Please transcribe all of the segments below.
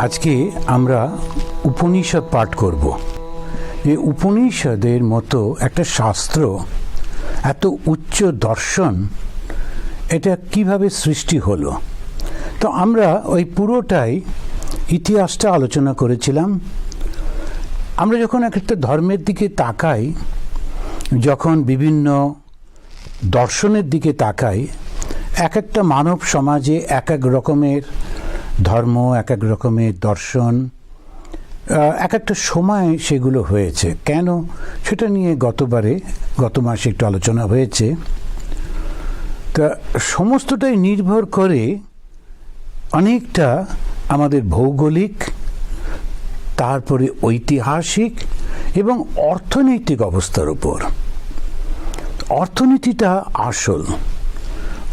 আজকে আমরা উপনিষদ পাঠ করব। এই উপনিষদের মতো একটা শাস্ত্র, এত উচ্চ দর্শন, এটা কিভাবে সৃষ্টি হলো। তো আমরা ওই পুরোটাই ইতিহাসটা আলোচনা করেছিলাম। আমরা যখন একটা ধর্মের দিকে তাকাই, যখন বিভিন্ন দর্শনের দিকে তাকাই, এক একটা মানব সমাজে এক এক রকমের ধর্ম, এক এক রকমের দর্শন, এক একটা সময় সেগুলো হয়েছে। কেন সেটা নিয়ে গত মাসে একটু আলোচনা হয়েছে। তা সমস্তটাই নির্ভর করে অনেকটা আমাদের ভৌগোলিক, তারপরে ঐতিহাসিক এবং অর্থনৈতিক অবস্থার উপর। অর্থনীতিটা আসল।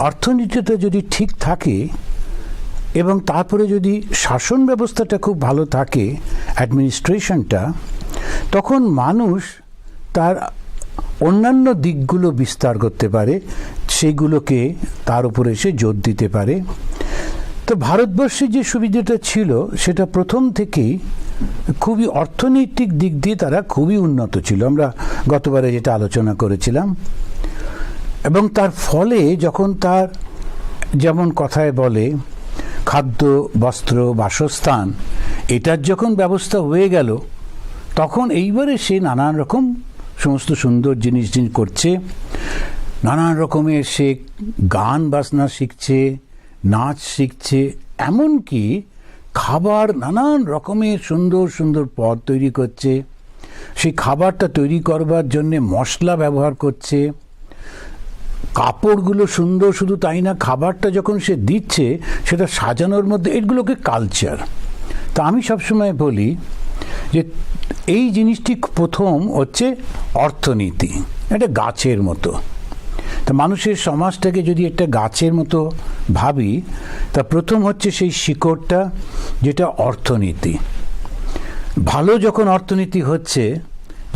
অর্থনীতিটা যদি ঠিক থাকে এবং তারপরে যদি শাসন ব্যবস্থাটা খুব ভালো থাকে, অ্যাডমিনিস্ট্রেশনটা, তখন মানুষ তার অন্যান্য দিকগুলো বিস্তার করতে পারে, সেইগুলোকে তার উপরে এসে জোর দিতে পারে। তো ভারতবর্ষে যে সুবিধাটা ছিল সেটা প্রথম থেকেই খুবই অর্থনৈতিক দিক দিয়ে তারা খুবই উন্নত ছিল। আমরা গতবারে যেটা আলোচনা করেছিলাম। এবং তার ফলে যখন তার, যেমন কথায় বলে, খাদ্য, বস্ত্র, বাসস্থান, এটার যখন ব্যবস্থা হয়ে গেল, তখন এইবারে সে নানান রকম সমস্ত সুন্দর জিনিস করছে। নানান রকমের সে গান বাজনা শিখছে, নাচ শিখছে, এমনকি খাবার নানান রকমের সুন্দর সুন্দর পদ তৈরি করছে। সেই খাবারটা তৈরি করবার জন্যে মশলা ব্যবহার করছে। কাপড়গুলো সুন্দর, শুধু তাই না, খাবারটা যখন সে দিচ্ছে সেটা সাজানোর মধ্যে, এগুলোকে কালচার। তা আমি সবসময় বলি যে এই জিনিসটি প্রথম হচ্ছে অর্থনীতি, এটা গাছের মতো। তা মানুষের সমাজটাকে যদি একটা গাছের মতো ভাবি, তা প্রথম হচ্ছে সেই শিকড়টা, যেটা অর্থনীতি। ভালো যখন অর্থনীতি হচ্ছে,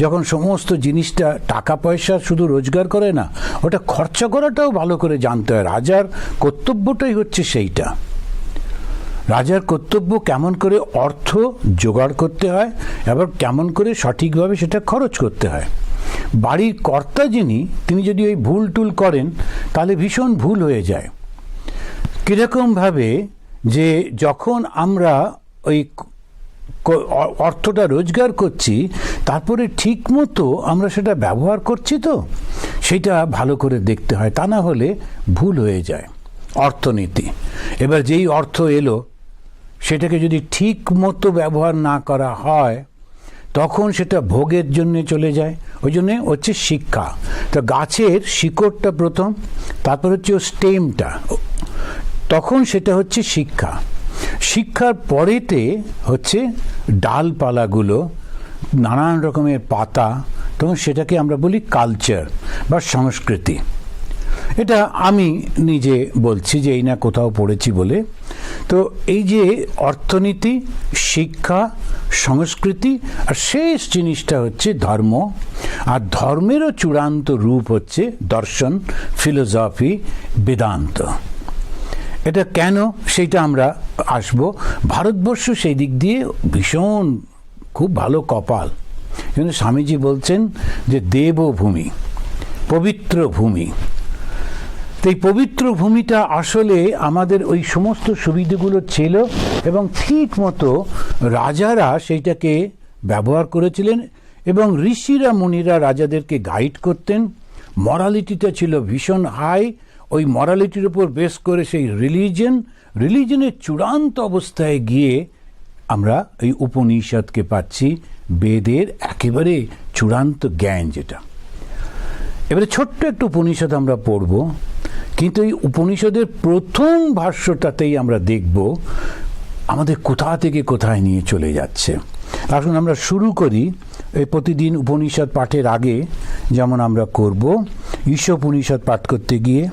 যখন সমস্ত জিনিসটা টাকা পয়সা শুধু রোজগার করে না, ওটা খরচা করাটাও ভালো করে জানতে হয়। রাজার কর্তব্যটাই হচ্ছে সেইটা। রাজার কর্তব্য কেমন করে অর্থ জোগাড় করতে হয়, এবার কেমন করে সঠিকভাবে সেটা খরচ করতে হয়। বাড়ির কর্তা তিনি যদি ওই ভুল টুল করেন, তাহলে ভীষণ ভুল হয়ে যায়। কীরকমভাবে যে যখন আমরা ওই অর্থটা রোজগার করছি, তারপরে ঠিক মতো আমরা সেটা ব্যবহার করছি, তো সেটা ভালো করে দেখতে হয়, তা না হলে ভুল হয়ে যায় অর্থনীতি। এবার যেই অর্থ এলো, সেটাকে যদি ঠিক মতো ব্যবহার না করা হয়, তখন সেটা ভোগের জন্য চলে যায়। ওই জন্যে হচ্ছে শিক্ষা। তো গাছের শিকড়টা প্রথম, তারপর হচ্ছে ও স্টেমটা, তখন সেটা হচ্ছে শিক্ষা। শিক্ষার পরেতে হচ্ছে ডালপালাগুলো, নানান রকমের পাতা, তখন সেটাকে আমরা বলি কালচার বা সংস্কৃতি। এটা আমি নিজে বলছি যে এই না কোথাও পড়েছি বলে। তো এই যে অর্থনীতি, শিক্ষা, সংস্কৃতি, আর শেষ জিনিসটা হচ্ছে ধর্ম। আর ধর্মেরও চূড়ান্ত রূপ হচ্ছে দর্শন, ফিলোসফি, বেদান্ত। এটা কেন সেইটা আমরা আসবো। ভারতবর্ষ সেই দিক দিয়ে ভীষণ খুব ভালো কপাল। কিন্তু স্বামীজি বলছেন যে দেবভূমি, পবিত্র ভূমি। তো এই পবিত্র ভূমিটা আসলে আমাদের ওই সমস্ত সুবিধাগুলো ছিল, এবং ঠিক মতো রাজারা সেইটাকে ব্যবহার করেছিলেন, এবং ঋষিরা মুনিরা রাজাদেরকে গাইড করতেন। মরালিটিটা ছিল ভীষণ হাই। ওই মরালিটির উপর বেস করে সেই রিলিজনের চূড়ান্ত অবস্থায় গিয়ে আমরা এই উপনিষদকে পাচ্ছি, বেদের একেবারে চূড়ান্ত জ্ঞান যেটা। এবারে ছোট্ট একটু উপনিষদ আমরা পড়ব, কিন্তু এই উপনিষদের প্রথম ভাষ্যটাতেই আমরা দেখব আমাদের কোথা থেকে কোথায় নিয়ে চলে যাচ্ছে। আসুন আমরা শুরু করি। এই প্রতিদিন উপনিষদ পাঠের আগে যেমন আমরা করব, ঈশোপনিষদ পাঠ করতে গিয়ে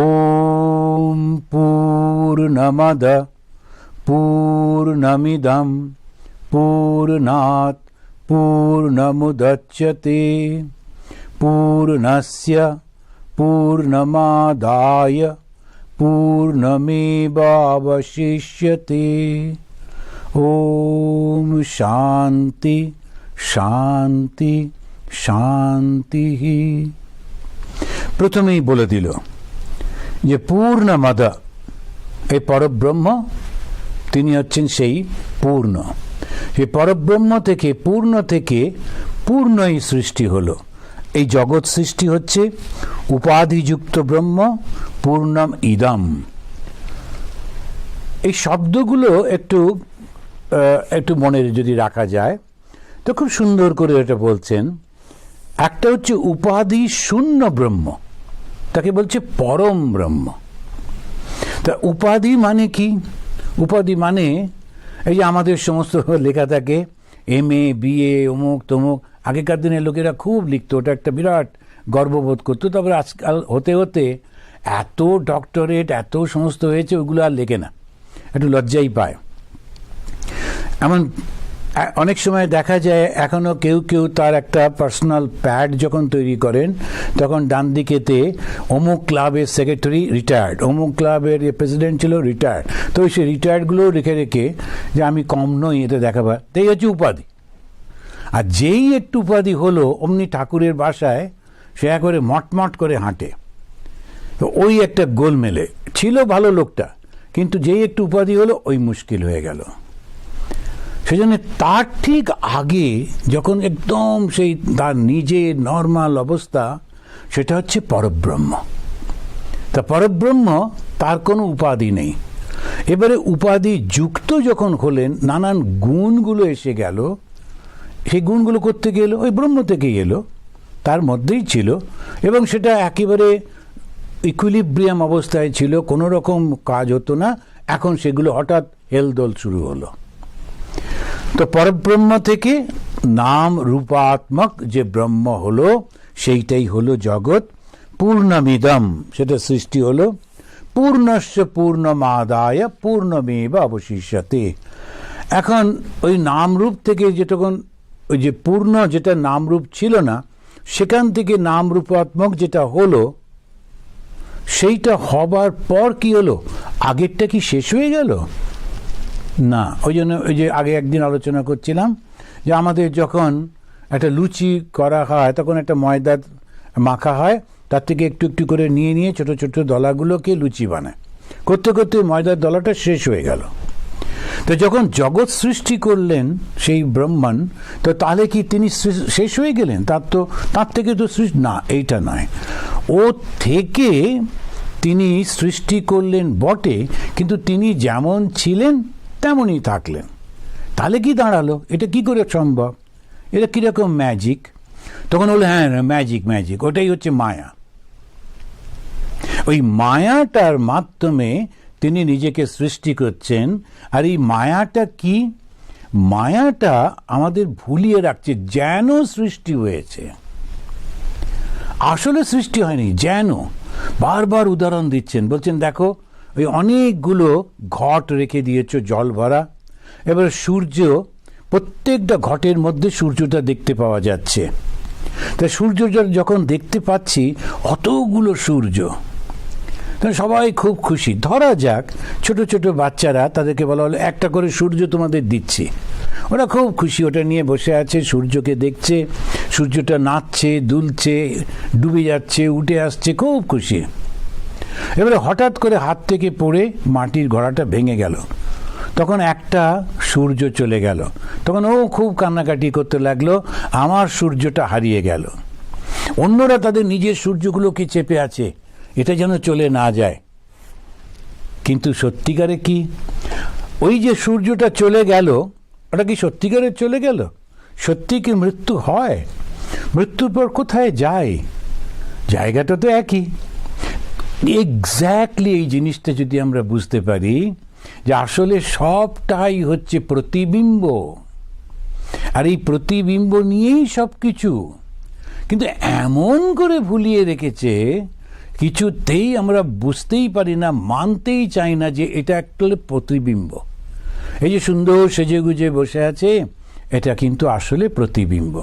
ওম পূর্ণমদ পূর্ণমিদম পূর্ণাৎ পূর্ণমুদচ্যতে পূর্ণস্য পূর্ণমাদায় পূর্ণমেবাবশিষ্যতে। ওম শান্তি শান্তি শান্তি। প্রথমেই বলে দিল যে পূর্ণমদ, এই পরব্রহ্ম তিনি হচ্ছেন সেই পূর্ণ। সেই পরব্রহ্ম থেকে পূর্ণই সৃষ্টি হলো। এই জগৎ সৃষ্টি হচ্ছে উপাধিযুক্ত ব্রহ্ম পূর্ণম ইদম। এই শব্দগুলো একটু মনে যদি রাখা যায় তো খুব সুন্দর করে এটা বলছেন। একটা হচ্ছে উপাধি শূন্য ব্রহ্ম, তাকে বলছে পরম ব্রহ্ম। তা উপাধি মানে কি? উপাধি মানে এই যে আমাদের সমস্ত লেখা থাকে MA BA অমুক তমুক, আগেকার দিনের লোকেরা খুব লিখতো, ওটা একটা বিরাট গর্ববোধ করতো। তারপরে আজকাল হতে হতে এত ডক্টরেট এত সমস্ত হয়েছে, ওইগুলো আর লেখে না, একটু লজ্জাই পায়। এমন অনেক সময় দেখা যায় এখনও কেউ তার একটা পার্সোনাল প্যাড যখন তৈরি করেন তখন ডান দিকেতে অমুক ক্লাবের সেক্রেটারি রিটায়ার্ড, অমুক ক্লাবের প্রেসিডেন্ট ছিল রিটায়ার্ড, তো সেই রিটায়ার্ডগুলো রেখে যে আমি কম নই এতে দেখাবার, তাই হচ্ছে উপাধি। আর যেই একটু উপাধি হলো অমনি ঠাকুরের বাসায় সে একবারে মটমট করে হাঁটে। তো ওই একটা গোলমেলে ছিল ভালো লোকটা, কিন্তু যেই একটু উপাধি হলো ওই মুশকিল হয়ে গেল। সেজন্য তার ঠিক আগে যখন একদম সেই তার নিজের নর্মাল অবস্থা, সেটা হচ্ছে পরব্রহ্ম। তা পরব্রহ্ম তার কোনো উপাধি নেই। এবারে উপাধি যুক্ত যখন হলেন, নানান গুণগুলো এসে গেল। সেই গুণগুলো করতে গেল ওই ব্রহ্ম থেকেই এলো, তার মধ্যেই ছিল, এবং সেটা একেবারে ইকুইলিব্রিয়াম অবস্থায় ছিল, কোনো রকম কাজ হতো না। এখন সেগুলো হঠাৎ হেলদোল শুরু হলো। তো পরব্রহ্ম থেকে নাম রূপাত্মক যে ব্রহ্ম হলো, সেইটাই হলো জগৎ। পূর্ণমিদম, সেটা সৃষ্টি হলো। পূর্ণস্য পূর্ণমাদায় পূর্ণমেব অবশিষ্যতে। এখন ওই নামরূপ থেকে যেটুকুন ওই যে পূর্ণ যেটা নামরূপ ছিল না, সেখান থেকে নাম রূপাত্মক যেটা হলো, সেইটা হবার পর কি হলো? আগেরটা কি শেষ হয়ে গেল? না। ওই জন্য ওই যে আগে একদিন আলোচনা করছিলাম যে আমাদের যখন একটা লুচি করা হয় তখন একটা ময়দা মাখা হয়, তার থেকে একটু একটু করে নিয়ে ছোট ছোট দলাগুলোকে লুচি বানায়। করতে করতে ময়দার দলাটা শেষ হয়ে গেল। তো যখন জগৎ সৃষ্টি করলেন সেই ব্রহ্মণ, তো তাহলে কি তিনি শেষ হয়ে গেলেন? তার থেকে তো সৃষ্টি না, এইটা নয়। ও থেকে তিনি সৃষ্টি করলেন বটে, কিন্তু তিনি যেমন ছিলেন তেমনই থাকলেন। তাহলে কি দাঁড়ালো? এটা কি করে সম্ভব? এটা কিরকম ম্যাজিক? তখন বলে হ্যাঁ ম্যাজিক, ওটাই হচ্ছে মায়া। ওই মায়াটার মাধ্যমে তিনি নিজেকে সৃষ্টি করছেন। আর এই মায়াটা কি? মায়াটা আমাদের ভুলিয়ে রাখছে যেন সৃষ্টি হয়েছে, আসলে সৃষ্টি হয়নি। যেন বারবার উদাহরণ দিচ্ছেন, বলছেন দেখো ওই অনেকগুলো ঘট রেখে দিয়েছ জল ভরা, এবার সূর্য, প্রত্যেকটা ঘটের মধ্যে সূর্যটা দেখতে পাওয়া যাচ্ছে। তা সূর্যটা যখন দেখতে পাচ্ছি, অতগুলো সূর্য, সবাই খুব খুশি। ধরা যাক ছোট ছোট বাচ্চারা, তাদেরকে বলা হলো একটা করে সূর্য তোমাদের দিচ্ছি, ওরা খুব খুশি, ওটা নিয়ে বসে আছে, সূর্যকে দেখছে, সূর্যটা নাচছে দুলছে, ডুবে যাচ্ছে উঠে আসছে, খুব খুশি। এবারে হঠাৎ করে হাত থেকে পড়ে মাটির ঘড়াটা ভেঙে গেল, তখন একটা সূর্য চলে গেল। তখন ও খুব কান্নাকাটি করতে লাগলো, আমার সূর্যটা হারিয়ে গেল। অন্যরা তাদের নিজের সূর্যগুলোকে চেপে আছে, এটা যেন চলে না যায়। কিন্তু সত্যিকারে কি ওই যে সূর্যটা চলে গেল, ওটা কি সত্যিকারে চলে গেল? সত্যি কি মৃত্যু হয়? মৃত্যুর পর কোথায় যায়? জায়গাটা তো একই। এক্স্যাক্টলি এই জিনিসটা যদি আমরা বুঝতে পারি যে আসলে সবটাই হচ্ছে প্রতিবিম্ব, আর এই প্রতিবিম্ব নিয়েই সব কিছু, কিন্তু এমন করে ভুলিয়ে রেখেছে কিছুতেই আমরা বুঝতেই পারি না, মানতেই চাই না যে এটা একটা প্রতিবিম্ব। এই যে সুন্দর সেজে গুজে বসে আছে, এটা কিন্তু আসলে প্রতিবিম্ব।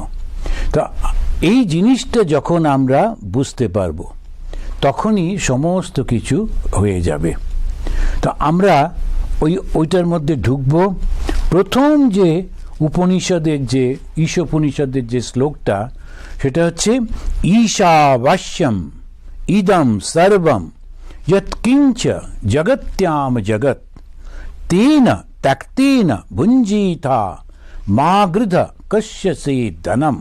তো এই জিনিসটা যখন আমরা বুঝতে পারবো, তখনই সমস্ত কিছু হয়ে যাবে। তো আমরা ওইটার মধ্যে ঢুকবো, প্রথম যে উপনিষদের যে ঈশোপনিষদের যে শ্লোকটা, সেটা হচ্ছে ঈশাবাস্যম ইদম সর্বম যৎকিঞ্চ জগত্যাম জগৎ তেন ত্যক্তেন ভুঞ্জিতা মা গৃধ কশ্যসে ধনম।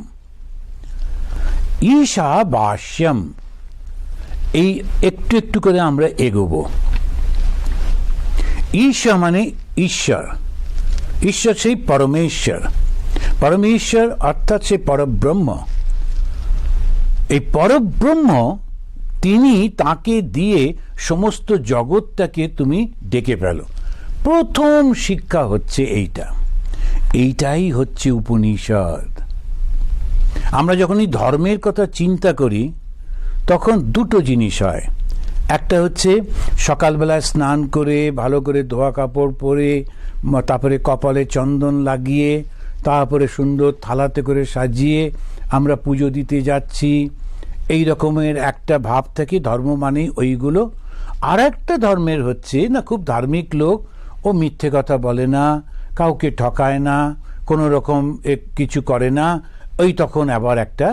ঈশাবাস্যম, এই একটু একটু করে আমরা এগোবো। ঈশা মানে ঈশ্বর, ঈশ্বর সেই পরমেশ্বর, পরমেশ্বর অর্থাৎ সেই পরব্রহ্ম। এই পরব্রহ্ম তিনি, তাকে দিয়ে সমস্ত জগৎটাকে তুমি ডেকে ফেলো। প্রথম শিক্ষা হচ্ছে এইটাই হচ্ছে উপনিষদ। আমরা যখন এই ধর্মের কথা চিন্তা করি তখন দুটো জিনিস হয়। একটা হচ্ছে সকালবেলায় স্নান করে ভালো করে ধোয়া কাপড় পরে, তারপরে কপালে চন্দন লাগিয়ে, তারপরে সুন্দর থালাতে করে সাজিয়ে আমরা পুজো দিতে যাচ্ছি, এই রকমের একটা ভাব থেকে ধর্ম মানে ওইগুলো। আর একটা ধর্মের হচ্ছে না, খুব ধার্মিক লোক, ও মিথ্যে কথা বলে না, কাউকে ঠকায় না, কোনো রকম কিছু করে না, ওই তখন আবার একটা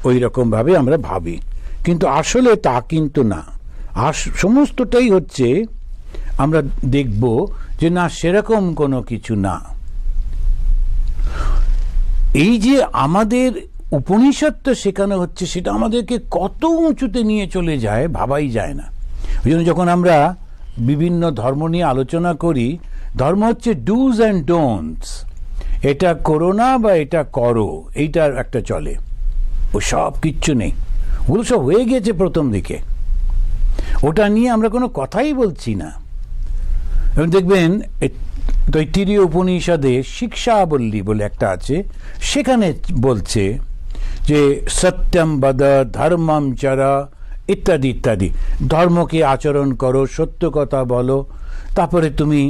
ওই রকমভাবে আমরা ভাবি। কিন্তু আসলে তা কিন্তু না, সমস্তটাই হচ্ছে আমরা দেখব যে না, সেরকম কোনো কিছু না। এই যে আমাদের উপনিষদটা শেখানো হচ্ছে, সেটা আমাদেরকে কত উঁচুতে নিয়ে চলে যায় ভাবাই যায় না। ওই জন্য যখন আমরা বিভিন্ন ধর্ম নিয়ে আলোচনা করি, ধর্ম হচ্ছে ডুজ অ্যান্ড ডোন্টস, এটা করো না বা এটা করো, এইটার একটা চলে। ও সব কিচ্ছু নেই, ওগুলো সব হয়ে গেছে প্রথম দিকে, ওটা নিয়ে আমরা কোনো কথাই বলছি না। এবং দেখবেন তৈত্তিরীয় উপনিষদে শিক্ষাবল্লী বলে একটা আছে, সেখানে বলছে যে সত্যম বদ ধর্মম চর ইত্যাদি ইত্যাদি, ধর্মকে আচরণ করো, সত্য কথা বলো, তারপরে তুমি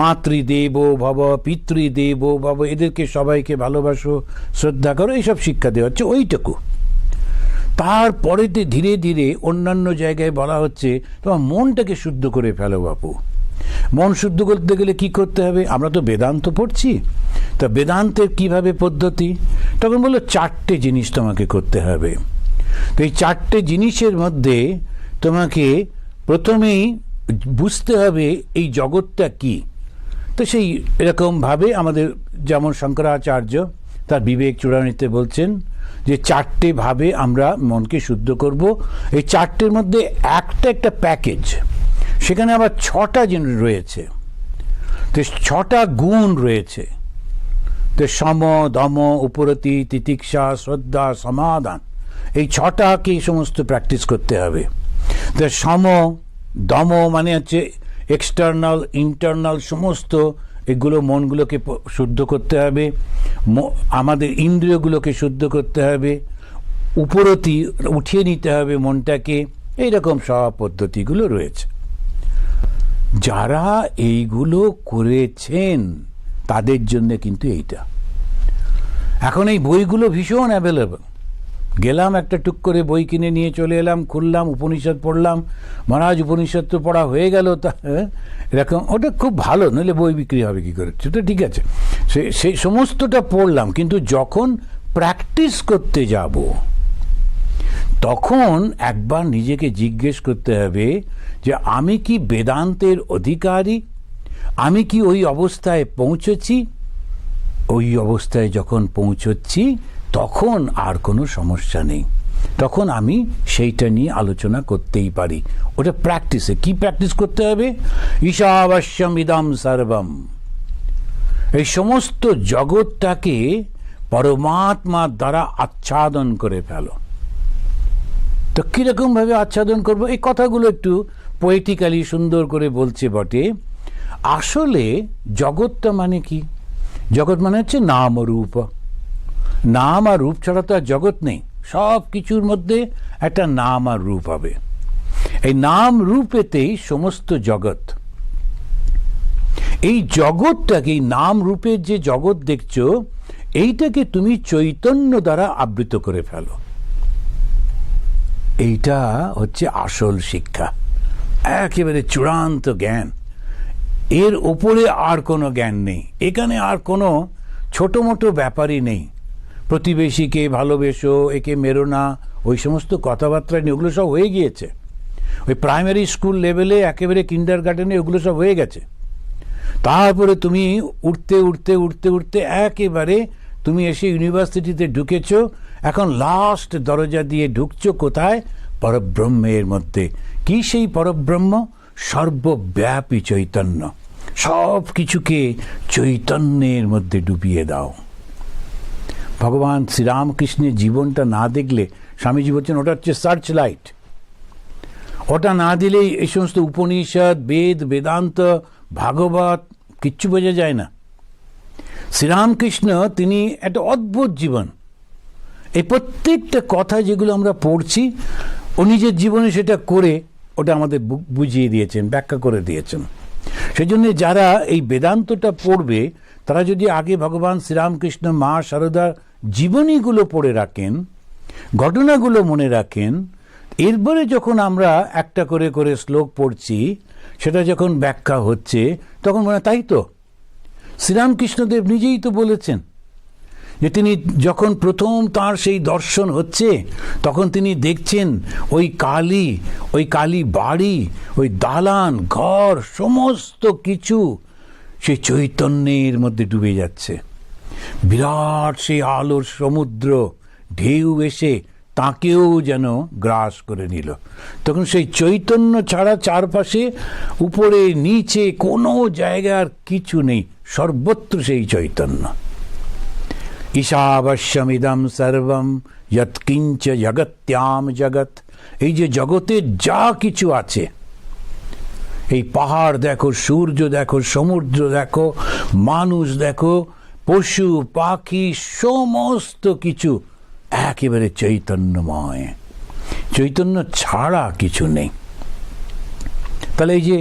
মাতৃদেব ভব পিতৃদেব ভব, এদেরকে সবাইকে ভালোবাসো, শ্রদ্ধা করো, এইসব শিক্ষা দেওয়া হচ্ছে ওইটুকু। তারপরেতে ধীরে ধীরে অন্যান্য জায়গায় বলা হচ্ছে তোমার মনটাকে শুদ্ধ করে ফেলো বাপু। মন শুদ্ধ করতে গেলে কি করতে হবে? আমরা তো বেদান্ত পড়ছি, তা বেদান্তের কিভাবে পদ্ধতি? তখন বললো 4টে জিনিস তোমাকে করতে হবে। তো এই 4টে জিনিসের মধ্যে তোমাকে প্রথমেই বুঝতে হবে এই জগৎটা কি। তো সেই এরকমভাবে আমাদের যেমন শঙ্করাচার্য তার বিবেক চূড়ামণিতে বলছেন যে 4টে ভাবে আমরা মনকে শুদ্ধ করব। এই 4টের মধ্যে একটা প্যাকেজ, সেখানে আবার 6টা জিনিস রয়েছে, তো 6টা গুণ রয়েছে। তো সম দম উপরতি তিতিক্ষা শ্রদ্ধা সমাধান, এই 6টাকে সমস্ত প্র্যাকটিস করতে হবে। তো সম দম মানে হচ্ছে এক্সটার্নাল ইন্টারনাল সমস্ত এগুলো, মনগুলোকে শুদ্ধ করতে হবে, আমাদের ইন্দ্রিয়গুলোকে শুদ্ধ করতে হবে, উপরতি উঠিয়ে নিতে হবে মনটাকে, এইরকম সব পদ্ধতিগুলো রয়েছে। যারা এইগুলো করেছেন তাদের জন্য কিন্তু এইটা। এখন এই বইগুলো ভীষণ অ্যাভেলেবল। গেলাম একটা টুক করে বই কিনে নিয়ে চলে এলাম, খুললাম, উপনিষদ পড়লাম, মহারাজ উপনিষদ তো পড়া হয়ে গেল, তা এরকম, ওটা খুব ভালো, নইলে বই বিক্রি হবে কি করে, সেটা ঠিক আছে, সেই সমস্তটা পড়লাম। কিন্তু যখন প্র্যাকটিস করতে যাব তখন একবার নিজেকে জিজ্ঞেস করতে হবে যে আমি কি বেদান্তের অধিকারী? আমি কি ওই অবস্থায় পৌঁছেছি? ওই অবস্থায় যখন পৌঁছচ্ছি তখন আর কোনো সমস্যা নেই, তখন আমি সেইটা নিয়ে আলোচনা করতেই পারি। ওটা প্র্যাকটিসে। কি প্র্যাকটিস করতে হবে? ঈশাবাস্যম ইদম সর্বম, এই সমস্ত জগৎটাকে পরমাত্মার দ্বারা আচ্ছাদন করে ফেলো। তো কিরকম ভাবে আচ্ছাদন করবো? এই কথাগুলো একটু পোয়েটিক্যালি সুন্দর করে বলছে বটে। আসলে জগৎটা মানে কি? জগৎ মানে হচ্ছে নাম ও রূপ। নাম আর রূপ ছাড়া তো আর জগৎ নেই। সব কিছুর মধ্যে একটা নাম আর রূপ হবে। এই নাম রূপেতেই সমস্ত জগৎ। এই জগৎটাকে, এই নাম রূপের যে জগৎ দেখছো, এইটাকে তুমি চৈতন্য দ্বারা আবৃত করে ফেলো। এইটা হচ্ছে আসল শিক্ষা, একেবারে চূড়ান্ত জ্ঞান। এর ওপরে আর কোনো জ্ঞান নেই, এখানে আর কোনো ছোটো মোটো ব্যাপারই নেই। প্রতিবেশীকে ভালোবেসো, একে মেরো না, ওই সমস্ত কথাবার্তা নিয়ে ওগুলো সব হয়ে গিয়েছে। ওই প্রাইমারি স্কুল লেভেলে একেবারে কিন্ডার গার্ডেনে ওগুলো সব হয়ে গেছে। তারপরে তুমি উঠতে উঠতে উঠতে উঠতে একেবারে তুমি এসে ইউনিভার্সিটিতে ঢুকেছো। এখন লাস্ট দরজা দিয়ে ঢুকছো কোথায়? পরব্রহ্মের মধ্যে। কি সেই পরব্রহ্ম? সর্বব্যাপী চৈতন্য। সব কিছুকে চৈতন্যের মধ্যে ডুবিয়ে দাও। ভগবান শ্রীরামকৃষ্ণের জীবনটা না দেখলে, স্বামীজি বলছেন ওটা হচ্ছে সার্চ লাইট, ওটা না দিলেই এই সমস্ত উপনিষদ, বেদ, বেদান্ত, ভাগবত কিচ্ছু বোঝা যায় না। শ্রীরামকৃষ্ণ তিনি একটা অদ্ভুত জীবন। এই প্রত্যেকটা কথা যেগুলো আমরা পড়ছি, ও নিজের জীবনে সেটা করে ওটা আমাদের বুঝিয়ে দিয়েছেন, ব্যাখ্যা করে দিয়েছেন। সেই জন্য যারা এই বেদান্তটা পড়বে, তারা যদি আগে ভগবান শ্রীরামকৃষ্ণ, মা শারদার জীবনীগুলো পড়ে রাখেন, ঘটনাগুলো মনে রাখেন, এরপরে যখন আমরা একটা করে করে শ্লোক পড়ছি, সেটা যখন ব্যাখ্যা হচ্ছে, তখন মনে হয় তাই তো শ্রীরামকৃষ্ণদেব নিজেই তো বলেছেন যে তিনি যখন প্রথম তার সেই দর্শন হচ্ছে, তখন তিনি দেখছেন ওই কালী বাড়ি, ওই দালান ঘর, সমস্ত কিছু সেই চৈতন্যের মধ্যে ডুবে যাচ্ছে। বিরাট সেই আলোর সমুদ্র, ঢেউ এসে তাকেও যেন গ্রাস করে নিল। তখন সেই চৈতন্য ছাড়া চারপাশে উপরে নিচে কোনো জায়গার কিছু নেই, সর্বত্র সেই চৈতন্য। ঈশাবশ্যমিদম সর্বম যৎকিঞ্চ জগত্যাম জগৎ। এই যে জগতের যা কিছু আছে, এই পাহাড় দেখো, সূর্য দেখো, সমুদ্র দেখো, মানুষ দেখো, পশু পাখি, সমস্ত কিছু একেবারে চৈতন্যময়। চৈতন্য ছাড়া কিছু নেই। তাহলে এই যে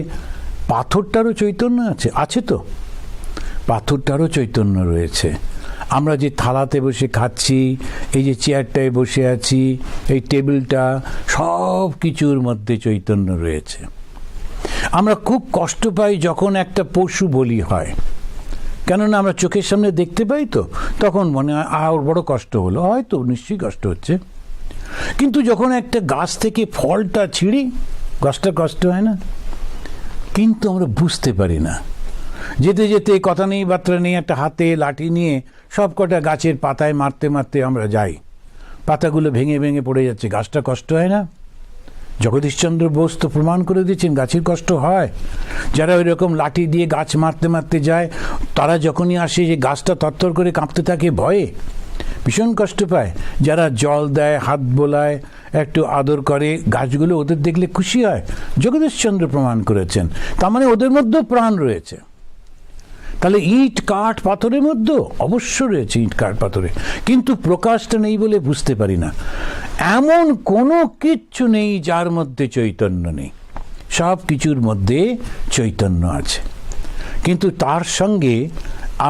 পাথরটারও চৈতন্য আছে তো, পাথরটারও চৈতন্য রয়েছে। আমরা যে থালাতে বসে খাচ্ছি, এই যে চেয়ারটায় বসে আছি, এই টেবিলটা, সব কিছুর মধ্যে চৈতন্য রয়েছে। আমরা খুব কষ্ট পাই যখন একটা পশু বলি হয়, কেননা আমরা চোখের সামনে দেখতে পাই তো, তখন মনে হয় ওর বড় কষ্ট হলো, হয়তো নিশ্চয়ই কষ্ট হচ্ছে। কিন্তু যখন একটা গাছ থেকে ফলটা ছিঁড়ি, গাছটা কষ্ট হয় না? কিন্তু আমরা বুঝতে পারি না। যেতে যেতে কথা নেই বার্তা নেই, একটা হাতে লাঠি নিয়ে সব কটা গাছের পাতায় মারতে মারতে আমরা যাই, পাতাগুলো ভেঙে ভেঙে পড়ে যাচ্ছে, গাছটা কষ্ট হয় না? জগদীশচন্দ্র বোস তো প্রমাণ করে দিচ্ছেন গাছের কষ্ট হয়। যারা ওই রকম লাঠি দিয়ে গাছ মারতে মারতে যায়, তারা যখনই আসে যে গাছটা তরতর করে কাঁপতে থাকে ভয়ে, ভীষণ কষ্ট পায়। যারা জল দেয়, হাত বোলায়, একটু আদর করে, গাছগুলো ওদের দেখলে খুশি হয়। জগদীশচন্দ্র প্রমাণ করেছেন, তার মানে ওদের মধ্যেও প্রাণ রয়েছে। তাহলে ইট কাঠ পাথরের মধ্যেও অবশ্য রয়েছে, ইট কাঠ পাথরে, কিন্তু প্রকাশটা নেই বলে বুঝতে পারি না। এমন কোনো কিচ্ছু নেই যার মধ্যে চৈতন্য নেই, সব কিছুর মধ্যে চৈতন্য আছে। কিন্তু তার সঙ্গে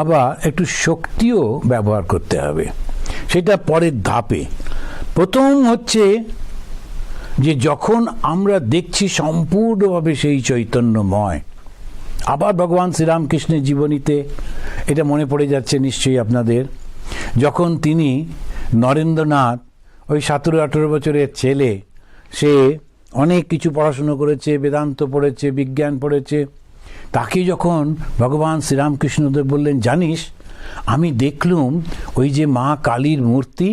আবার একটু শক্তিও ব্যবহার করতে হবে, সেটা পরের ধাপে। প্রথম হচ্ছে যে যখন আমরা দেখছি সম্পূর্ণভাবে সেই চৈতন্যময়। আবার ভগবান শ্রীরামকৃষ্ণের জীবনীতে এটা মনে পড়ে যাচ্ছে নিশ্চয়ই আপনাদের, যখন তিনি নরেন্দ্রনাথ, ওই 17-18 বছরের ছেলে, সে অনেক কিছু পড়াশুনো করেছে, বেদান্ত পড়েছে, বিজ্ঞান পড়েছে, তাকে যখন ভগবান শ্রীরামকৃষ্ণদেব বললেন, জানিস আমি দেখলুম ওই যে মা কালীর মূর্তি,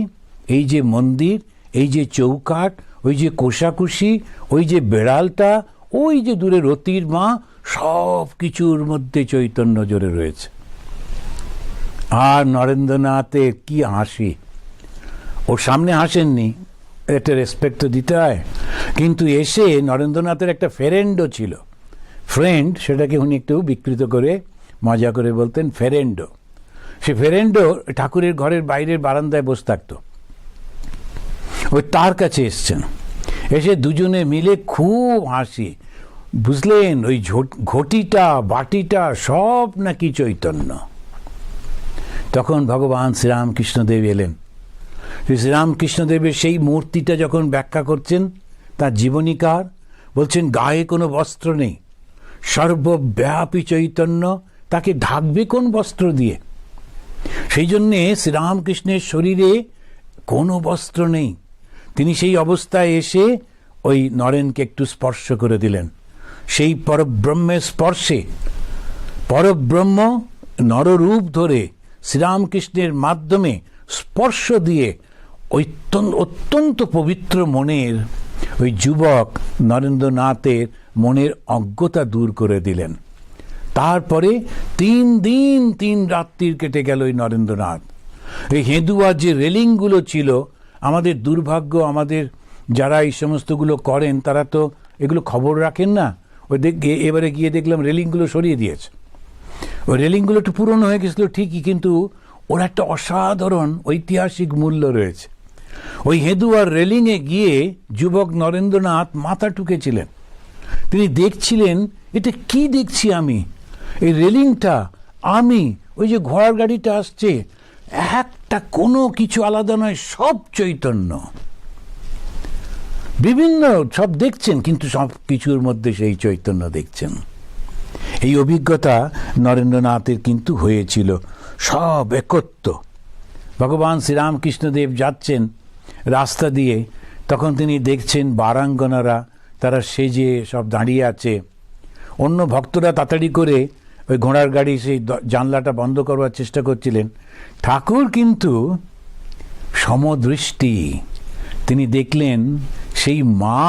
এই যে মন্দির, এই যে চৌকাঠ, ওই যে কোষাকুষি, ওই যে বেড়ালটা, ওই যে দূরে রতির মা, সব কিছুর মধ্যে চৈতন্য জোরে রয়েছে। আর নরেন্দ্রনাথের কি হাসি! ওর সামনে হাসেননি, একটা রেসপেক্ট তো দিতে হয়। কিন্তু এসে নরেন্দ্রনাথের একটা ফেরেন্ডো ছিল, ফ্রেন্ড, সেটাকে উনি একটু বিকৃত করে মজা করে বলতেন ফেরেন্ডো। সে ফেরেন্ডো ঠাকুরের ঘরের বাইরের বারান্দায় বসে থাকতো, ওই তার কাছে এসছেন, এসে দুজনে মিলে খুব হাসি। বুঝলেন ওই ঘটিটা বাটিটা সব নাকি চৈতন্য। তখন ভগবান শ্রীরামকৃষ্ণদেব এলেন। শ্রীরামকৃষ্ণদেবের সেই মূর্তিটা যখন ব্যাখ্যা করছেন, তার জীবনীকার বলছেন গায়ে কোনো বস্ত্র নেই, সর্বব্যাপী চৈতন্য, তাকে ঢাকবে কোন বস্ত্র দিয়ে? সেই জন্যে শ্রীরামকৃষ্ণের শরীরে কোনো বস্ত্র নেই। তিনি সেই অবস্থায় এসে ওই নরেনকে একটু স্পর্শ করে দিলেন। সেই পরব্রহ্মের স্পর্শে পরব্রহ্ম নররূপ ধরে শ্রীরামকৃষ্ণের মাধ্যমে স্পর্শ দিয়ে অত্যন্ত পবিত্র মনের ওই যুবক নরেন্দ্রনাথের মনের অজ্ঞতা দূর করে দিলেন। তারপরে 3 দিন 3 রাত্রির কেটে গেল ওই নরেন্দ্রনাথ। এই হেদুয়ার যে রেলিংগুলো ছিল, আমাদের দুর্ভাগ্য, আমাদের যারা এই সমস্তগুলো করেন তারা তো এগুলো খবর রাখেন না। ওই এবারে গিয়ে দেখলাম রেলিংগুলো সরিয়ে দিয়েছে। ওই রেলিংগুলো একটু পুরনো হয়ে গেছিলো ঠিকই, কিন্তু ওর একটা অসাধারণ ঐতিহাসিক মূল্য রয়েছে। ওই হেদুয়ার রেলিংয়ে গিয়ে যুবক নরেন্দ্রনাথ মাথা ঠুকেছিলেন। তিনি দেখছিলেন, এটা কি দেখছি আমি, এই রেলিংটা, আমি, ওই যে ঘোড়ার গাড়িটা আসছে, একটা কোনো কিছু আলাদা নয়, সব চৈতন্য। বিভিন্ন সব দেখছেন, কিন্তু সব কিছুর মধ্যে সেই চৈতন্য দেখছেন। এই অভিজ্ঞতা নরেন্দ্রনাথের কিন্তু হয়েছিল, সব একত্র। ভগবান শ্রীরামকৃষ্ণদেব যাচ্ছেন রাস্তা দিয়ে, তখন তিনি দেখছেন বারাঙ্গনারা তারা সেজে সব দাঁড়িয়ে আছে। অন্য ভক্তরা তাড়াতাড়ি করে ওই ঘোড়ার গাড়ি সেই জানলাটা বন্ধ করবার চেষ্টা করছিলেন। ঠাকুর কিন্তু সমদৃষ্টি, তিনি দেখলেন সেই মা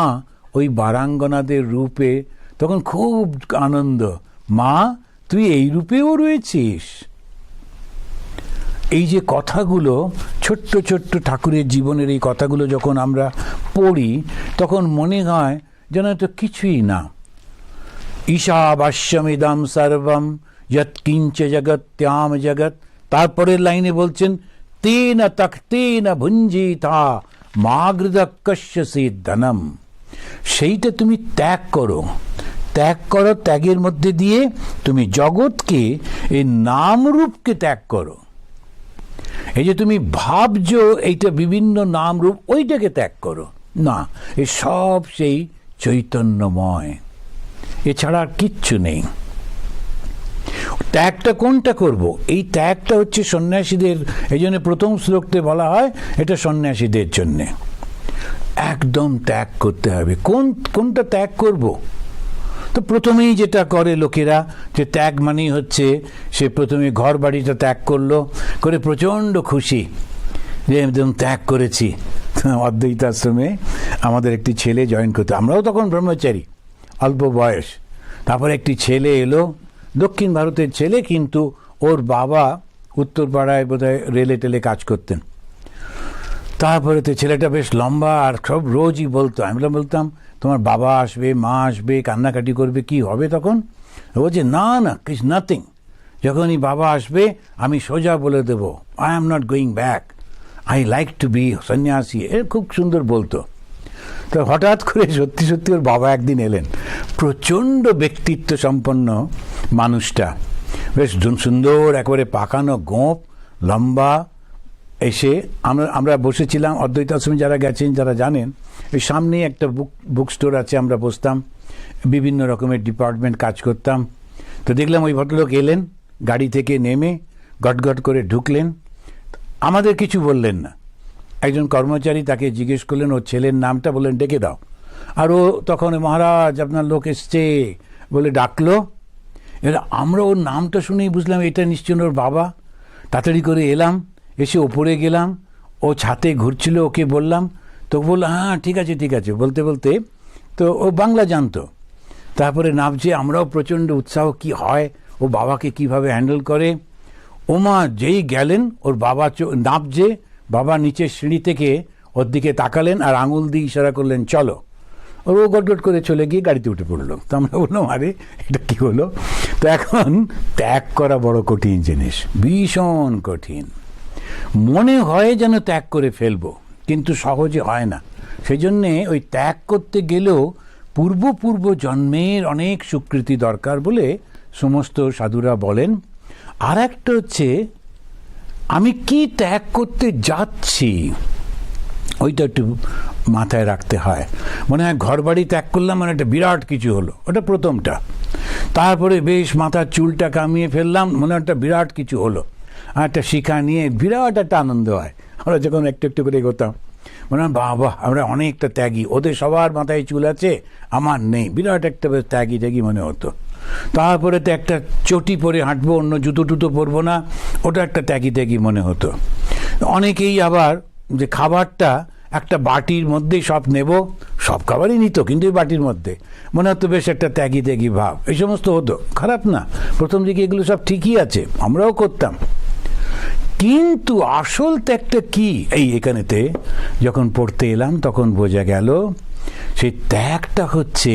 ওই বারাঙ্গনাদের রূপে, তখন খুব আনন্দ, মা তুই এই রূপেও রয়েছিস। এই যে কথাগুলো, ছোট্ট ছোট্ট ঠাকুরের জীবনের এই কথাগুলো যখন আমরা পড়ি, তখন মনে হয় যেন তো কিছুই না। ঈশাবাস্যমিদম সর্বম যৎকিঞ্চ জগত্যাম জগৎ। তারপরের লাইনে বলছেন তেন তক্তেন ভুঞ্জিতা মাগৃদকস্যসি ধনম। সেইটা তুমি ত্যাগ করো, ত্যাগ করো, ত্যাগের মধ্যে দিয়ে তুমি জগৎকে, এই নামরূপকে ত্যাগ করো। এই যে তুমি ভাবছো এইটা বিভিন্ন নামরূপ, ওইটাকে ত্যাগ করো না, এই সব সেই চৈতন্যময়, এছাড়া আর কিচ্ছু নেই। ত্যাগটা কোনটা করব? এই ত্যাগটা হচ্ছে সন্ন্যাসীদের, এই জন্য প্রথম শ্লোকতে বলা হয় এটা সন্ন্যাসীদের জন্যে। একদম ত্যাগ করতে হবে। কোনটা ত্যাগ করব? তো প্রথমেই যেটা করে লোকেরা, যে ত্যাগ মানেই হচ্ছে সে প্রথমে ঘর বাড়িটা ত্যাগ করলো, করে প্রচণ্ড খুশি যে একদম ত্যাগ করেছি। অদ্বৈত আশ্রমে আমাদের একটি ছেলে জয়েন করতো, আমরাও তখন ব্রহ্মচারী, অল্প বয়স। তারপর একটি ছেলে এলো, দক্ষিণ ভারতের ছেলে, কিন্তু ওর বাবা উত্তরপাড়ায় বোধহয় রেলে টেলে কাজ করতেন। তারপরে তো ছেলেটা বেশ লম্বা, আর সব রোজই বলতো, আমি বলতাম তোমার বাবা আসবে, মা আসবে, কান্নাকাটি করবে, কি হবে তখন? ও বলছে না না, কিছু নাথিং, যখনই বাবা আসবে আমি সোজা বলে দেবো I am not going back, I like to be sannyasi. এ খুব সুন্দর বলতো। তো হঠাৎ করে সত্যি সত্যি ওর বাবা একদিন এলেন, প্রচণ্ড ব্যক্তিত্ব সম্পন্ন মানুষটা, বেশ সুন্দর, একেবারে পাকানো গোঁফ, লম্বা। এসে আমরা বসেছিলাম, অদ্বৈত আশ্রমে যারা গেছেন যারা জানেন, ওই সামনেই একটা বুক স্টোর আছে, আমরা বসতাম, বিভিন্ন রকমের ডিপার্টমেন্ট কাজ করতাম। তো দেখলাম ওই ভদ্রলোক এলেন, গাড়ি থেকে নেমে গটগট করে ঢুকলেন, আমাদের কিছু বললেন না। একজন কর্মচারী তাকে জিজ্ঞেস করলেন ওর ছেলের নামটা, বললেন ডেকে দাও। আর ও তখন মহারাজ আপনার লোক এসছে বলে ডাকলো। এবার আমরা ওর নামটা শুনেই বুঝলাম এটা নিশ্চয় ওর বাবা। তাড়াতাড়ি করে এলাম, এসে ওপরে গেলাম, ও ছাতে ঘুরছিল, ওকে বললাম, তো বললো হ্যাঁ ঠিক আছে ঠিক আছে বলতে বলতে, তো ও বাংলা জানতো। তারপরে নামছে, আমরাও প্রচণ্ড উৎসাহ, কি হয়, ও বাবাকে কিভাবে হ্যান্ডেল করে। ওমা যেই গেলেন, ওর বাবা নামছে, বাবা নিচের সিঁড়ি থেকে ওর দিকে তাকালেন আর আঙুল দিয়ে ইশারা করলেন চলো। ও গটগট করে চলে গিয়ে গাড়িতে উঠে পড়লো। তো আমরা বললাম আরে এটা কি হলো? তো এখন ত্যাগ করা বড় কঠিন জিনিস, ভীষণ কঠিন। মনে হয় যেন ত্যাগ করে ফেলবো, কিন্তু সহজে হয় না। সেই জন্যে ওই ত্যাগ করতে গেলেও পূর্ব জন্মের অনেক স্বীকৃতি দরকার বলে সমস্ত সাধুরা বলেন। আর একটা হচ্ছে আমি কি ত্যাগ করতে যাচ্ছি, ওইটা একটু মাথায় রাখতে হয়। মনে হয় ঘর বাড়ি ত্যাগ করলাম মানে একটা বিরাট কিছু হলো, ওটা প্রথমটা। তারপরে বেশ মাথার চুলটা কামিয়ে ফেললাম, মনে একটা বিরাট কিছু হলো, আর একটা শিখা নিয়ে বিরাট একটা আনন্দ হয়। আমরা যখন একটু একটু করে এগোতাম মনে হয় বাবা আমরা অনেকটা ত্যাগী, ওদের সবার মাথায় চুল আছে আমার নেই, বিরাট একটা বেশ ত্যাগী ত্যাগী মনে হতো। তারপরে তো একটা চটি পরে হাঁটবো, অন্য জুতো টুতো পরবো না, ওটা একটা ত্যাগী ত্যাগী মনে হতো। অনেকেই আবার যে খাবারটা একটা বাটির মধ্যেই সব নেব, সব খাবারই নিত কিন্তু এই বাটির মধ্যে মনে হতো বেশ একটা ত্যাগী ত্যাগী ভাব, এই সমস্ত হতো। খারাপ না, প্রথম দিকে এগুলো সব ঠিকই আছে, আমরাও করতাম। কিন্তু আসল ত্যাগটা কি, এই এখানেতে যখন পড়তে এলাম তখন বোঝা গেল সেই ত্যাগটা হচ্ছে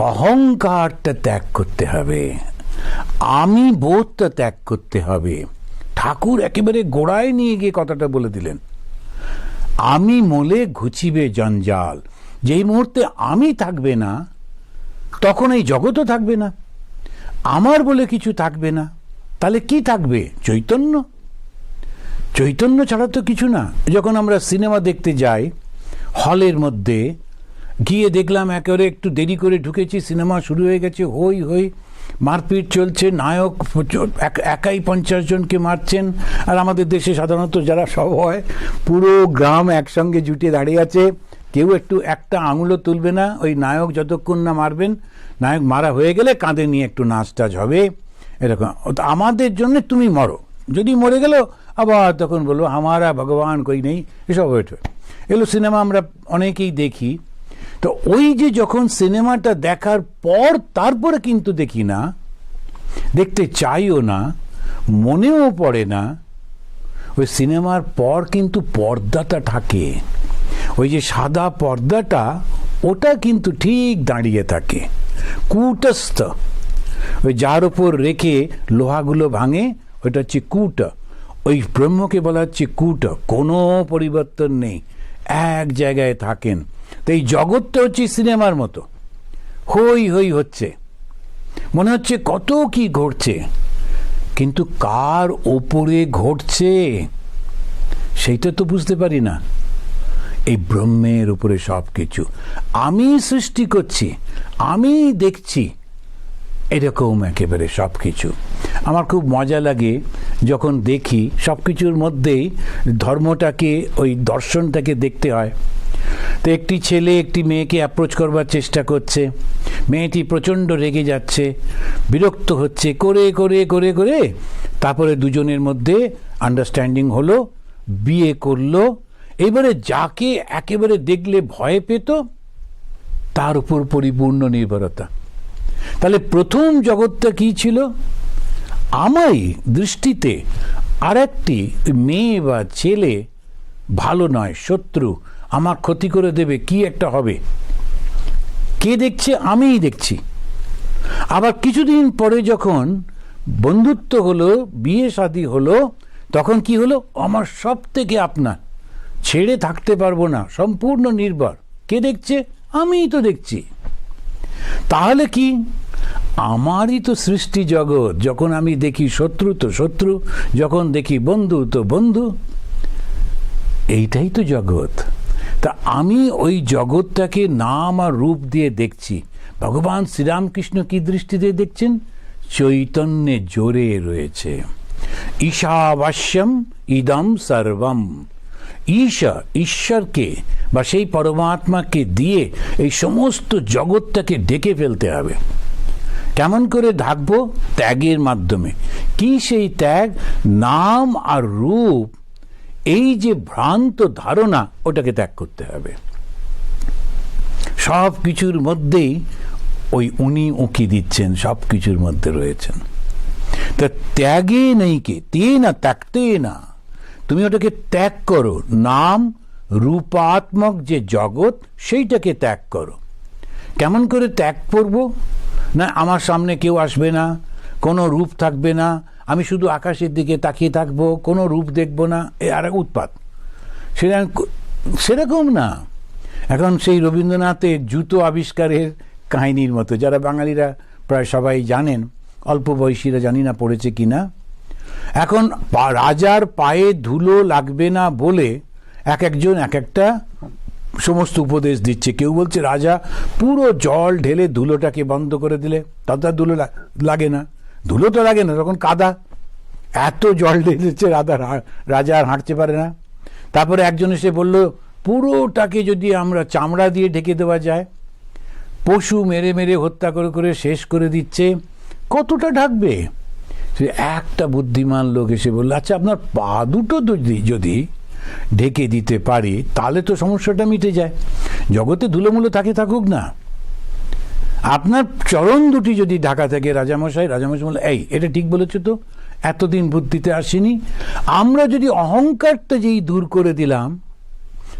অহংকারটা ত্যাগ করতে হবে, আমি বোধটা ত্যাগ করতে হবে। ঠাকুর একেবারে গোড়ায় নিয়ে গিয়ে কথাটা বলে দিলেন, আমি মোলে ঘুচিবে জঞ্জাল। যেই মুহূর্তে আমি থাকবে না তখন এই জগৎও থাকবে না, আমার বলে কিছু থাকবে না, তাহলে কি থাকবে? চৈতন্য। চৈতন্য ছাড়া তো কিছু না। যখন আমরা সিনেমা দেখতে যাই হলের মধ্যে গিয়ে দেখলাম একেবারে একটু দেরি করে ঢুকেছি, সিনেমা শুরু হয়ে গেছে, হই হই মারপিট চলছে, নায়ক একাই 50 জনকে মারছেন। আর আমাদের দেশে সাধারণত যারা সব হয় পুরো গ্রাম একসঙ্গে জুটে দাঁড়িয়ে আছে, কেউ একটু একটা আঙুলও তুলবে না, ওই নায়ক যতক্ষণ না মারবেন, নায়ক মারা হয়ে গেলে কাঁধে নিয়ে একটু নাচ টাচ হবে এরকম। আমাদের জন্য তুমি মরো, যদি মরে গেল আবার তখন বলবো আমারা ভগবান কই নেই, এসব হয়েছে। এগুলো সিনেমা আমরা অনেকেই দেখি। তো ওই যে যখন সিনেমাটা দেখার পর তারপরে কিন্তু দেখি না, দেখতে চাইও না, মনেও পড়ে না, ওই সিনেমার পর কিন্তু পর্দাটা থাকে, ওই যে সাদা পর্দাটা ওটা কিন্তু ঠিক দাঁড়িয়ে থাকে, কূটস্থ, ওই যার উপর রেখে লোহাগুলো ভাঙে ওইটা হচ্ছে কূট, ওই ব্রহ্মকে বলা হচ্ছে কূট, কোনো পরিবর্তন নেই, এক জায়গায় থাকেন। তো এই জগৎটা হচ্ছে সিনেমার মতো, হই হই হচ্ছে, মনে হচ্ছে কত কি ঘটছে, কিন্তু কার ওপরে ঘটছে সেইটা তো বুঝতে পারি না। এই ব্রহ্মের উপরে সব কিছু, আমি সৃষ্টি করছি, আমি দেখছি, এরকম একেবারে সব কিছু। আমার খুব মজা লাগে যখন দেখি সব কিছুর মধ্যেই ধর্মটাকে, ওই দর্শনটাকে দেখতে হয়। তো একটি ছেলে একটি মেয়েকে অ্যাপ্রোচ করবার চেষ্টা করছে, মেয়েটি প্রচণ্ড রেগে যাচ্ছে, বিরক্ত হচ্ছে, করে করে করে করে তারপরে দুজনের মধ্যে আন্ডারস্ট্যান্ডিং হলো, বিয়ে করলো। এবারে যাকে একেবারে দেখলে ভয় পেত তার উপর পরিপূর্ণ নির্ভরতা। তাহলে প্রথম জগৎটা কি ছিল? আমারই দৃষ্টিতে আর একটি মেয়ে বা ছেলে ভালো নয়, শত্রু, আমার ক্ষতি করে দেবে, কি একটা হবে, কে দেখছে? আমিই দেখছি। আবার কিছুদিন পরে যখন বন্ধুত্ব হলো, বিয়ে শাদী হলো, তখন কি হলো? আমার সব থেকে আপনার, ছেড়ে থাকতে পারবো না, সম্পূর্ণ নির্ভর। কে দেখছে? আমিই তো দেখছি। তাহলে কি? আমারই তো সৃষ্টি জগৎ। যখন আমি দেখি শত্রু তো শত্রু, যখন দেখি বন্ধু তো বন্ধু, এইটাই তো জগৎ। তা আমি ওই জগৎটাকে নাম আর রূপ দিয়ে দেখছি। ভগবান শ্রীরামকৃষ্ণ কি দৃষ্টিতে দেখছেন? চৈতন্যে জোরে রয়েছে। ঈশাবাস্যম ইদম সর্বম। ঈশা, ঈশ্বরকে বা সেই পরমাত্মাকে দিয়ে এই সমস্ত জগৎটাকে ঢেকে ফেলতে হবে। কেমন করে ঢাকবো? ত্যাগের মাধ্যমে। কি সেই ত্যাগ? নাম আর রূপ, এই যে ভ্রান্ত ধারণা, ওটাকে ত্যাগ করতে হবে। সব কিছুর মধ্যেই ওই উনি উঁকি দিচ্ছেন, সব কিছুর মধ্যে রয়েছেন। তা ত্যাগে নেই কে, তে না ত্যাগতে না, তুমি ওটাকে ত্যাগ করো। নাম রূপাত্মক যে জগৎ, সেইটাকে ত্যাগ করো। কেমন করে ত্যাগ করবো? না, আমার সামনে কেউ আসবে না, কোনো রূপ থাকবে না, আমি শুধু আকাশের দিকে তাকিয়ে থাকবো, কোনো রূপ দেখবো না, এ আর উৎপাত। সেরকম না। এখন সেই রবীন্দ্রনাথের জুতো আবিষ্কারের কাহিনীর মতো, যারা বাঙালিরা প্রায় সবাই জানেন, অল্প বয়সীরা জানি না পড়েছে কিনা। এখন রাজার পায়ে ধুলো লাগবে না বলে এক একজন এক একটা সমস্ত উপদেশ দিচ্ছে। কেউ বলছে রাজা পুরো জল ঢেলে ধুলোটাকে বন্ধ করে দিলে, তাতে আর ধুলো লাগে না। ধুলো তো লাগে না, তখন কাদা, এত জল ঢেলেছে রাজা আর হাঁটতে পারে না। তারপরে একজন এসে বলল পুরোটাকে যদি আমরা চামড়া দিয়ে ঢেকে দেওয়া যায়, পশু মেরে মেরে হত্যা করে করে শেষ করে দিচ্ছে, কতটা ঢাকবে? সে একটা বুদ্ধিমান লোক এসে বলল আচ্ছা আপনার পা দুটো যদি ঢেকে দিতে পারি তাহলে তো সমস্যাটা মিটে যায়। জগতে ধুলোমুলো থাকুক না, আপনার চরণ দুটি যদি ঢাকা থাকে। রাজামশাই বলল এই এটা ঠিক বলেছ তো, এতদিন বুদ্ধিতে আসেনি। আমরা যদি অহংকারটা যেই দূর করে দিলাম,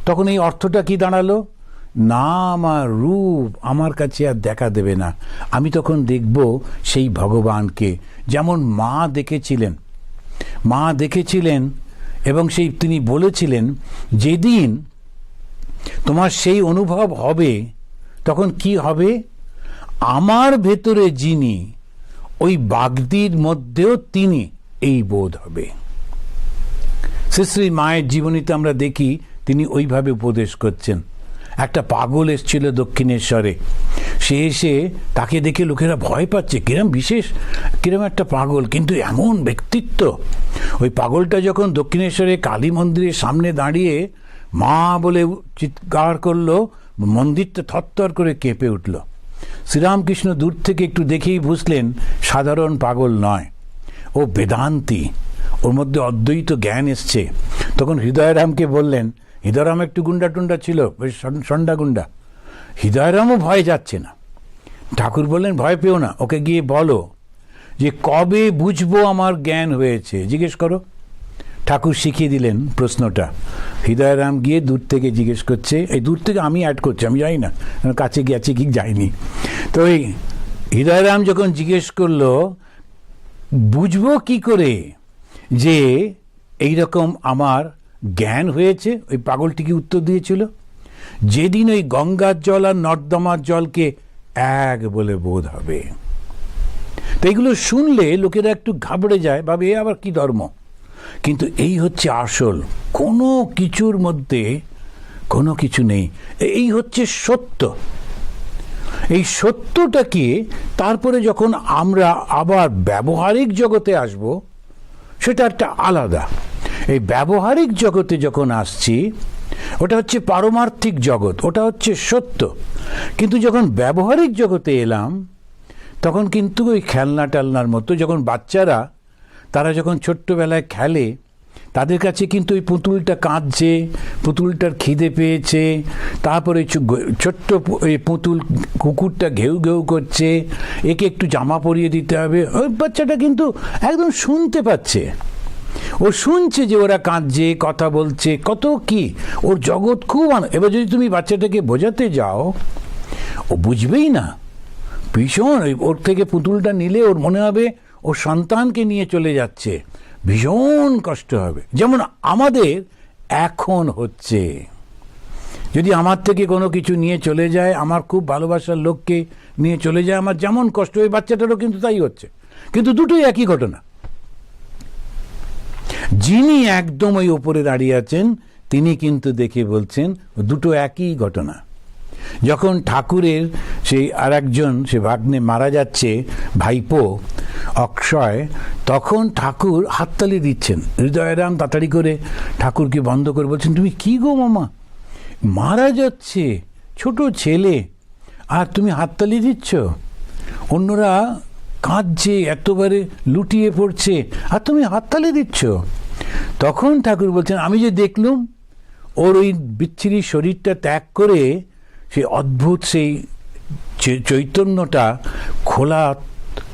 তখন এই অর্থটা কি দাঁড়ালো? নাম আর রূপ আমার কাছে আর দেখা দেবে না। আমি তখন দেখব সেই ভগবানকে, যেমন মা দেখেছিলেন এবং সেই তিনি বলেছিলেন যেদিন তোমার সেই অনুভব হবে, তখন কি হবে? আমার ভেতরে যিনি, ওই বাগদির মধ্যেও তিনি, এই বোধ হবে। শ্রী মায়ের জীবনীতে আমরা দেখি তিনি ওইভাবে উপদেশ করছেন। একটা পাগল এসেছিল দক্ষিণেশ্বরে, সে এসে তাকে দেখে লোকেরা ভয় পাচ্ছে, কিরম একটা পাগল, কিন্তু এমন ব্যক্তিত্ব। ওই পাগলটা যখন দক্ষিণেশ্বরে কালী মন্দিরের সামনে দাঁড়িয়ে মা বলে চিৎকার করলো, মন্দিরটা থরথর করে কেঁপে উঠল। শ্রীরামকৃষ্ণ দূর থেকে একটু দেখেই বুঝলেন সাধারণ পাগল নয়, ও বেদান্তি, ওর মধ্যে অদ্বৈত জ্ঞান এসছে। তখন হৃদয়রামকে বললেন, হৃদয়রাম একটু গুন্ডা টুন্ডা ছিল, বেশ সন্ডা গুন্ডা। হৃদয়রামও ভয় যাচ্ছে না। ঠাকুর বললেন ভয় পেও না, ওকে গিয়ে বলো যে কবে বুঝবো আমার জ্ঞান হয়েছে, জিজ্ঞেস করো। ঠাকুর শিখিয়ে দিলেন প্রশ্নটা। হৃদয়রাম গিয়ে দূর থেকে জিজ্ঞেস করছে, এই দূর থেকে আমি অ্যাড করছি, আমি যাই না, কাছে গেছে কি যাইনি। তো এই হৃদয়রাম যখন জিজ্ঞেস করলো বুঝবো কি করে যে এইরকম আমার জ্ঞান হয়েছে, ওই পাগলটি কি উত্তর দিয়েছিল, যেদিন ওই গঙ্গার জল আর নর্দমার জলকে এক বলে বোধ হবে। তো এইগুলো শুনলে লোকেরা একটু ঘাবড়ে যায়, ভাবে এ আবার কি ধর্ম। কিন্তু এই হচ্ছে আসল, কোনো কিছুর মধ্যে কোনো কিছু নেই, এই হচ্ছে সত্য। এই সত্যটাকে তারপরে যখন আমরা আবার ব্যবহারিক জগতে আসব, সেটা একটা আলাদা। এই ব্যবহারিক জগতে যখন আসছি, ওটা হচ্ছে পারমার্থিক জগৎ, ওটা হচ্ছে সত্য। কিন্তু যখন ব্যবহারিক জগতে এলাম, তখন কিন্তু ওই খেলনা টেলনার মতো, যখন বাচ্চারা তারা যখন ছোট্টবেলায় খেলে, তাদের কাছে কিন্তু ওই পুতুলটা কাঁদছে, পুতুলটার খিদে পেয়েছে, তারপরে ছোট্ট ওই পুতুল কুকুরটা ঘেউ ঘেউ করছে, একে একটু জামা পরিয়ে দিতে হবে। ওই বাচ্চাটা কিন্তু একদম শুনতে পাচ্ছে, ও শুনছে যে ওরা কাঁদছে, কথা বলছে, কত কি, ওর জগৎ খুব। এবার যদি তুমি বাচ্চাটাকে বোঝাতে যাও, ও বুঝবেই না। ভীষণ ওর থেকে পুতুলটা নিলে ওর মনে হবে ও সন্তানকে নিয়ে চলে যাচ্ছে, ভীষণ কষ্ট হবে। যেমন আমাদের এখন হচ্ছে, যদি আমার থেকে কোনো কিছু নিয়ে চলে যায়, আমার খুব ভালোবাসার লোককে নিয়ে চলে যায়, আমার যেমন কষ্ট, ওই বাচ্চাটারও কিন্তু তাই হচ্ছে। কিন্তু দুটোই একই ঘটনা। যিনি একদম ওই ওপরে দাঁড়িয়ে আছেন, তিনি কিন্তু দেখে বলছেন দুটো একই ঘটনা। যখন ঠাকুরের সেই আর একজন সে ভাগ্নে মারা যাচ্ছে, ভাইপো অক্ষয়, তখন ঠাকুর হাততালি দিচ্ছেন। হৃদয়রাম তাড়াতাড়ি করে ঠাকুরকে বন্ধ করে বলছেন, তুমি কি গো মামা, মারা যাচ্ছে ছোট ছেলে আর তুমি হাততালি দিচ্ছ, অন্যরা কাঁদছে, এতবারে লুটিয়ে পড়ছে, আর তুমি হাততালি দিচ্ছ। তখন ঠাকুর বলছেন, আমি যে দেখলুম ওর ওই বিচ্ছিরি শরীরটা ত্যাগ করে সেই অদ্ভুত সেই চৈতন্যটা, খোলা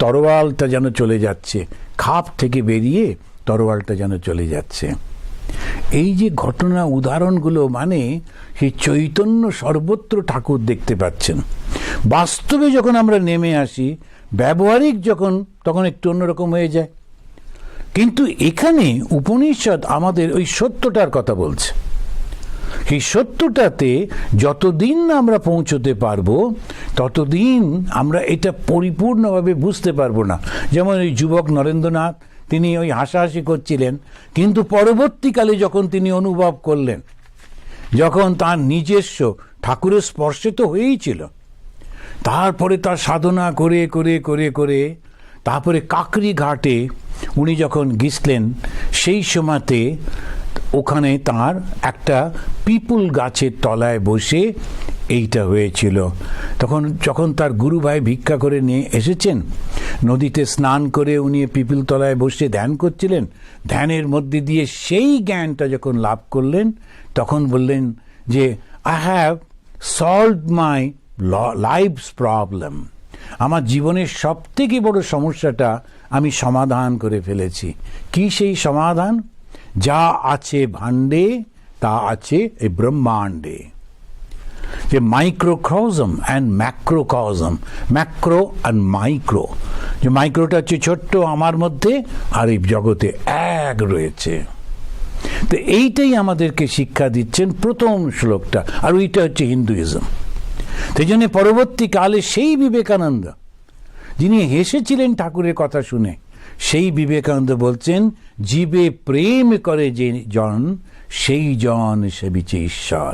তরোয়ালটা যেন চলে যাচ্ছে, খাপ থেকে বেরিয়ে তরোয়ালটা যেন চলে যাচ্ছে। এই যে ঘটনা উদাহরণগুলো, মানে সেই চৈতন্য সর্বত্র ঠাকুর দেখতে পাচ্ছেন। বাস্তবে যখন আমরা নেমে আসি, ব্যবহারিক যখন, তখন একটু অন্যরকম হয়ে যায়। কিন্তু এখানে উপনিষদ আমাদের ওই সত্যটার কথা বলছে। সেই সত্যটাতে যতদিন না আমরা পৌঁছতে পারবো, ততদিন আমরা এটা পরিপূর্ণভাবে বুঝতে পারবো না। যেমন ওই যুবক নরেন্দ্রনাথ, তিনি ওই হাসাহাসি করছিলেন, কিন্তু পরবর্তীকালে যখন তিনি অনুভব করলেন যখন তার নিজস্ব ঠাকুরের স্পর্শে তো হয়েই ছিল, তারপরে তার সাধনা করে করে করে করে তারপরে কাকরি ঘাটে উনি যখন গিয়েছিলেন, সেই সময়তে ওখানে তার একটা পিপুল গাছের তলায় বসে এইটা হয়েছিল। যখন তার গুরু ভাই ভিক্ষা করে নিয়ে এসেছেন, নদীতে স্নান করে উনি পিপুল তলায় বসে ধ্যান করছিলেন, ধ্যানের মধ্যে দিয়ে সেই জ্ঞানটা যখন লাভ করলেন, তখন বললেন যে I have solved my life's problem, আমার জীবনের সবথেকে বড় সমস্যাটা আমি সমাধান করে ফেলেছি। কি সেই সমাধান? যা আছে ভাণ্ডে তা আছে এই ব্রহ্মাণ্ডে। যে মাইক্রোকজম অ্যান্ড ম্যাক্রোকজম, ম্যাক্রো আর মাইক্রো, যে মাইক্রোটা হচ্ছে ছোট্ট আমার মধ্যে, আর এই জগতে এক রয়েছে। তো এইটাই আমাদেরকে শিক্ষা দিচ্ছেন প্রথম শ্লোকটা, আর ওইটা হচ্ছে হিন্দুইজম। সেই জন্য পরবর্তীকালে সেই বিবেকানন্দ যিনি হেসেছিলেন ঠাকুরের কথা শুনে, সেই বিবেকানন্দ বলছেন, জীবে প্রেম করে যে জন সেই জন সেবিছে ঈশ্বর।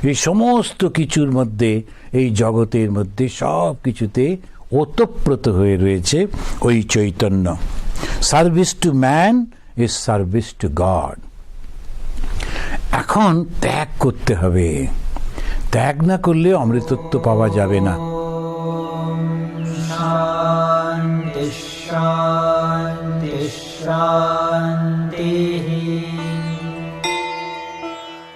এই সমস্ত কিছুর মধ্যে, এই জগতের মধ্যে সব কিছুতে ওতপ্রোত হয়ে রয়েছে ওই Chaitanya. Service to man is service to god. এখন ত্যাগ করতে হবে, ত্যাগ না করলে অমৃতত্ব পাওয়া যাবে না। শান্তি শান্তি শান্তি।